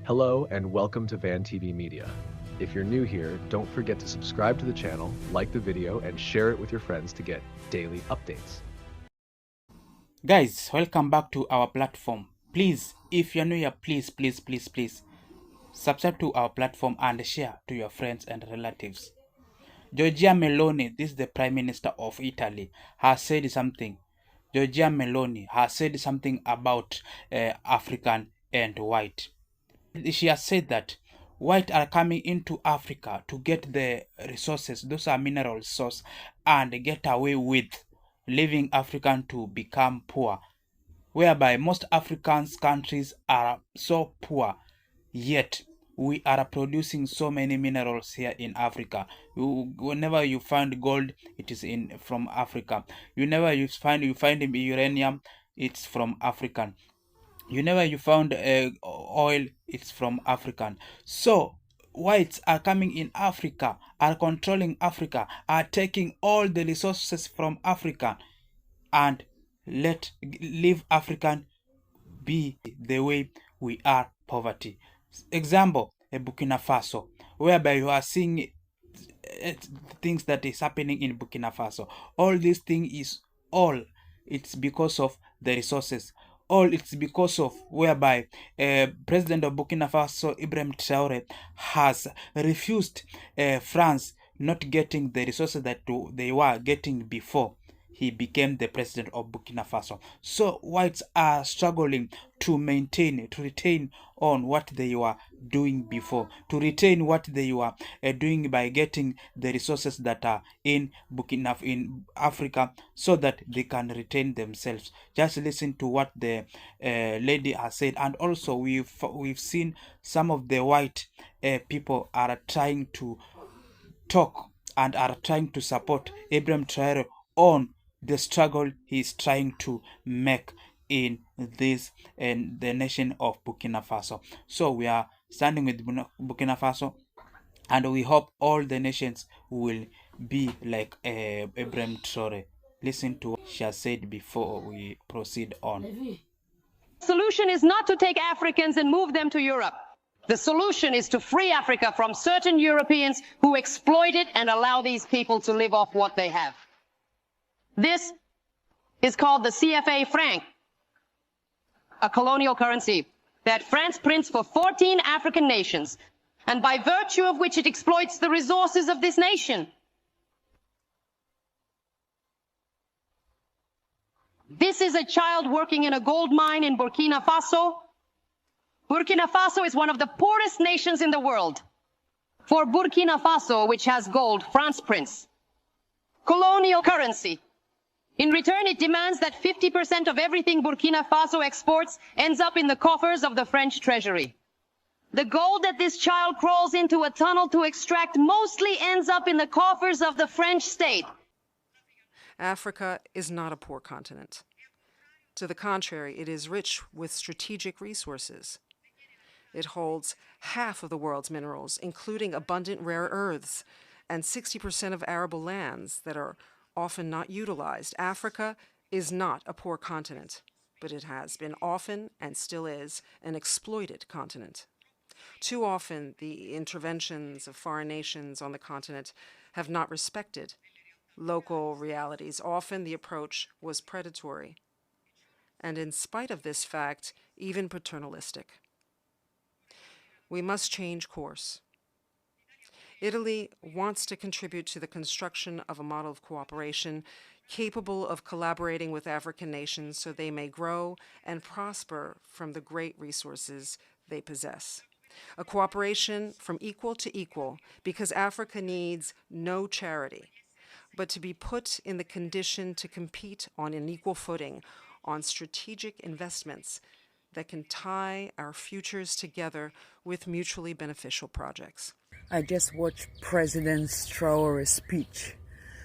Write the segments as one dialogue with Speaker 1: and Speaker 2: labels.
Speaker 1: Hello and welcome to Van TV Media. If you're new here, don't forget to subscribe to the channel, like the video, and share it with your friends to get daily updates.
Speaker 2: Guys, welcome back to our platform. Please, if you're new here, please subscribe to our platform and share to your friends and relatives. Giorgia Meloni, this is the Prime Minister of Italy, has said something. Giorgia Meloni has said something about African and white. She has said that white are coming into Africa to get the resources, those are mineral source, and get away with leaving African to become poor, whereby most African countries are so poor, yet we are producing so many minerals here in Africa. Whenever you find gold, it is from Africa. Whenever you find uranium, it's from African. Whenever you found oil, it's from African. So whites are coming in Africa, are controlling Africa, are taking all the resources from Africa, and leave African be the way we are poverty. Example, a Burkina Faso, whereby you are seeing things that is happening in Burkina Faso. All this thing is it's because of the resources. All it's because of whereby President of Burkina Faso Ibrahim Traore has refused France not getting the resources that they were getting before he became the president of Burkina Faso. So whites are struggling to retain on what they were doing before, to retain what they were doing by getting the resources that are in Africa, so that they can retain themselves. Just listen to what the lady has said. And also we've seen some of the white people are trying to talk and are trying to support Ibrahim Traore on the struggle he's trying to make in this and the nation of Burkina Faso. So we are standing with Burkina Faso, and we hope all the nations will be like Ibrahim Traore. Listen to what she has said before we proceed on.
Speaker 3: The solution is not to take Africans and move them to Europe. The solution is to free Africa from certain Europeans who exploit it and allow these people to live off what they have. This is called the CFA franc, a colonial currency that France prints for 14 African nations, and by virtue of which it exploits the resources of this nation. This is a child working in a gold mine in Burkina Faso. Burkina Faso is one of the poorest nations in the world. For Burkina Faso, which has gold, France prints colonial currency. In return, it demands that 50% of everything Burkina Faso exports ends up in the coffers of the French treasury. The gold that this child crawls into a tunnel to extract mostly ends up in the coffers of the French state.
Speaker 4: Africa is not a poor continent. To the contrary, it is rich with strategic resources. It holds half of the world's minerals, including abundant rare earths, and 60% of arable lands that are often not utilized. Africa is not a poor continent, but it has been often, and still is, an exploited continent. Too often, the interventions of foreign nations on the continent have not respected local realities. Often the approach was predatory, and in spite of this fact, even paternalistic. We must change course. Italy wants to contribute to the construction of a model of cooperation capable of collaborating with African nations so they may grow and prosper from the great resources they possess. A cooperation from equal to equal, because Africa needs no charity, but to be put in the condition to compete on an equal footing on strategic investments that can tie our futures together with mutually beneficial projects.
Speaker 5: I just watched President Traore's speech.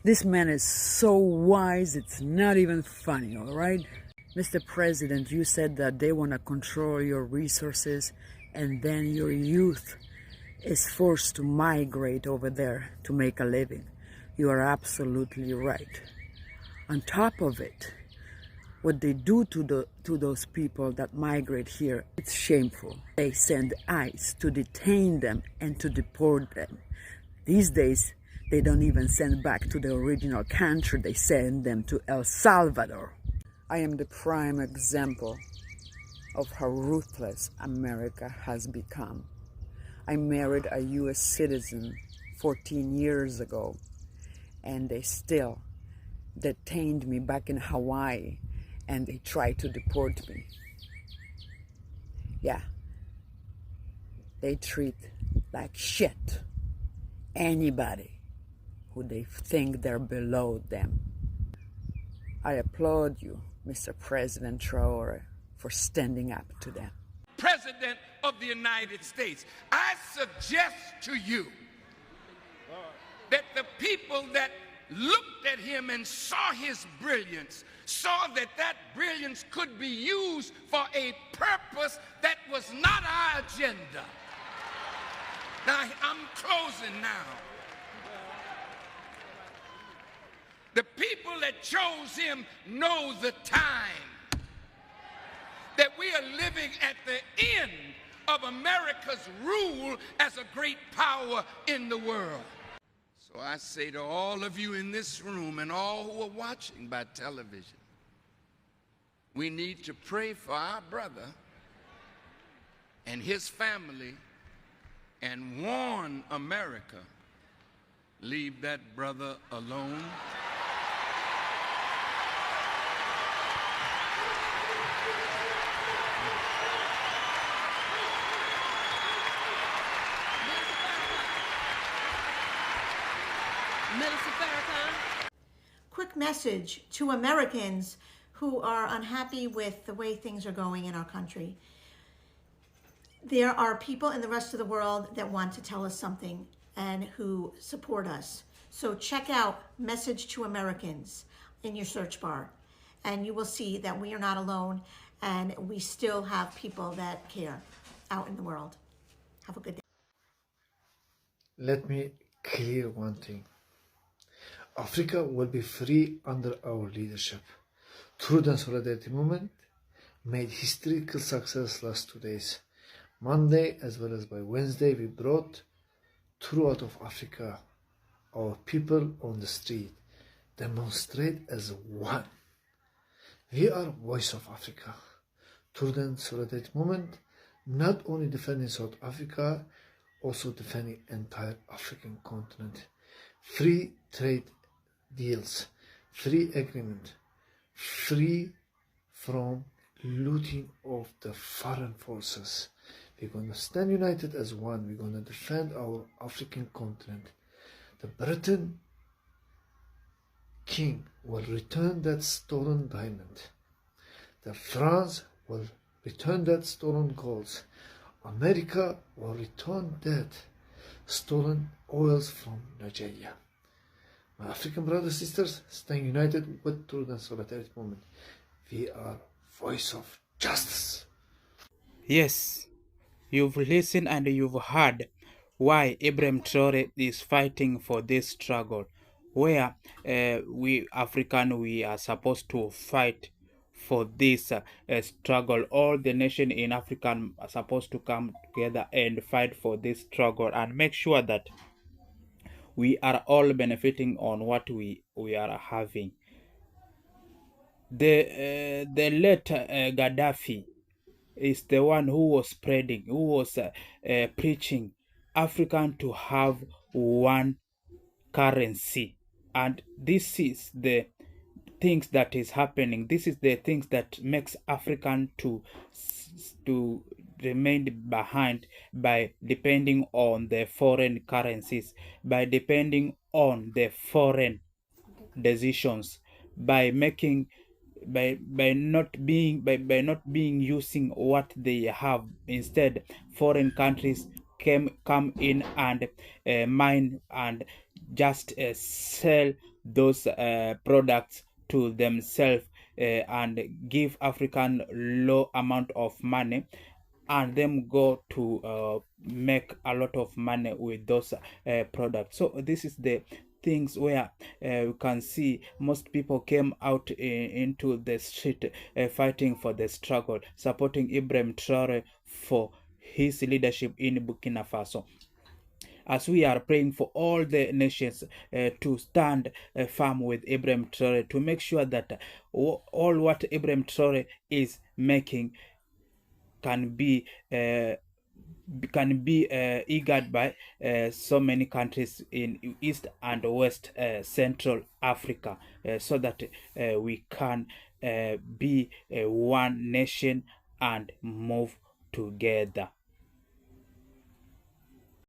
Speaker 5: This man is so wise, it's not even funny, all right? Mr. President, you said that they want to control your resources, and then your youth is forced to migrate over there to make a living. You are absolutely right. On top of it, What they do to those people that migrate here, it's shameful. They send ICE to detain them and to deport them. These days, they don't even send back to the original country. They send them to El Salvador. I am the prime example of how ruthless America has become. I married a US citizen 14 years ago, and they still detained me back in Hawaii, and they tried to deport me. Yeah, they treat like shit anybody who they think they're below them. I applaud you, Mr. President Traore, for standing up to them.
Speaker 6: President of the United States, I suggest to you that the people that looked at him and saw his brilliance, saw that that brilliance could be used for a purpose that was not our agenda. Now, I'm closing now. The people that chose him know the time that we are living at the end of America's rule as a great power in the world. So I say to all of you in this room and all who are watching by television, we need to pray for our brother and his family and warn America, leave that brother alone.
Speaker 7: Quick message to Americans who are unhappy with the way things are going in our country. There are people in the rest of the world that want to tell us something and who support us. So check out Message to Americans in your search bar, and you will see that we are not alone and we still have people that care out in the world. Have a good day.
Speaker 8: Let me clear one thing. Africa will be free under our leadership. Truth and Solidarity Movement made historical success last 2 days. Monday as well as by Wednesday, we brought throughout of Africa our people on the street demonstrate as one. We are voice of Africa. Truth and Solidarity Movement not only defending South Africa, also defending entire African continent. Free trade deals, free agreement, free from looting of the foreign forces. We're going to stand united as one. We're going to defend our African continent. The Britain king will return that stolen diamond. The France will return that stolen gold. America will return that stolen oils from Nigeria. My African brothers and sisters, staying united with Truth and Solidarity Movement. We are voice of justice.
Speaker 2: Yes, you've listened and you've heard why Ibrahim Traore is fighting for this struggle, where we African, we are supposed to fight for this struggle. All the nation in Africa are supposed to come together and fight for this struggle and make sure that we are all benefiting on what we are having. The late Gaddafi is the one who was spreading, who was preaching African to have one currency, and this is the things that is happening. This is the things that makes African to remain behind by depending on the foreign currencies, by depending on the foreign decisions, by making by not being using what they have. Instead, foreign countries come in and mine and just sell those products to themselves and give African low amount of money, and them go to make a lot of money with those products. So this is the things where we can see most people came out into the street fighting for the struggle, supporting Ibrahim Traore for his leadership in Burkina Faso. As we are praying for all the nations to stand firm with Ibrahim Traore, to make sure that all what Ibrahim Traore is making can be eagered by so many countries in East and West Central Africa, so that we can be one nation and move together.